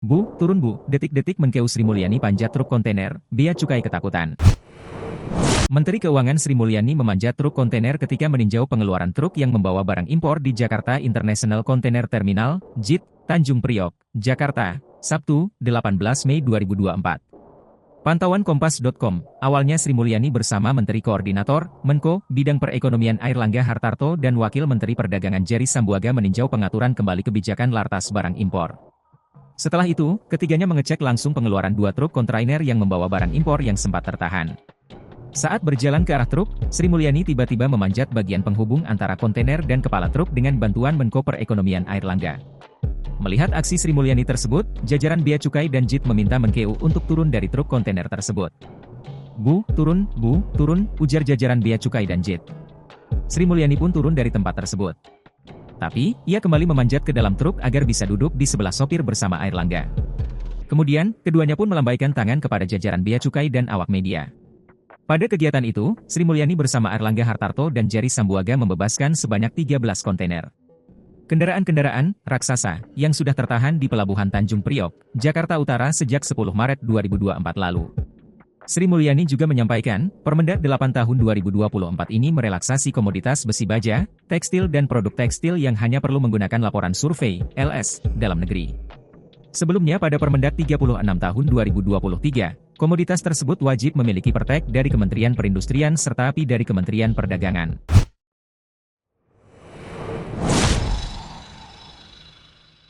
Bu, turun bu, detik-detik Menkeu Sri Mulyani panjat truk kontainer, bea cukai ketakutan. Menteri Keuangan Sri Mulyani memanjat truk kontainer ketika meninjau pengeluaran truk yang membawa barang impor di Jakarta International Container Terminal, JIT, Tanjung Priok, Jakarta, Sabtu, 18 Mei 2024. Pantauan Kompas.com, awalnya Sri Mulyani bersama Menteri Koordinator, Menko, Bidang Perekonomian Airlangga Hartarto dan Wakil Menteri Perdagangan Jerry Sambuaga meninjau pengaturan kembali kebijakan lartas barang impor. Setelah itu, ketiganya mengecek langsung pengeluaran 2 truk kontainer yang membawa barang impor yang sempat tertahan. Saat berjalan ke arah truk, Sri Mulyani tiba-tiba memanjat bagian penghubung antara kontainer dan kepala truk dengan bantuan Menko Perekonomian Airlangga. Melihat aksi Sri Mulyani tersebut, jajaran Bea Cukai dan JIT meminta Menkeu untuk turun dari truk kontainer tersebut. Bu, turun, ujar jajaran Bea Cukai dan JIT. Sri Mulyani pun turun dari tempat tersebut. Tapi, ia kembali memanjat ke dalam truk agar bisa duduk di sebelah sopir bersama Airlangga. Kemudian, keduanya pun melambaikan tangan kepada jajaran Bea Cukai dan awak media. Pada kegiatan itu, Sri Mulyani bersama Airlangga Hartarto dan Jerry Sambuaga membebaskan sebanyak 13 kontainer. Kendaraan-kendaraan raksasa yang sudah tertahan di Pelabuhan Tanjung Priok, Jakarta Utara sejak 10 Maret 2024 lalu. Sri Mulyani juga menyampaikan, Permendak 8 tahun 2024 ini merelaksasi komoditas besi baja, tekstil dan produk tekstil yang hanya perlu menggunakan laporan survei, LS, dalam negeri. Sebelumnya pada Permendak 36 tahun 2023, komoditas tersebut wajib memiliki pertek dari Kementerian Perindustrian serta API dari Kementerian Perdagangan.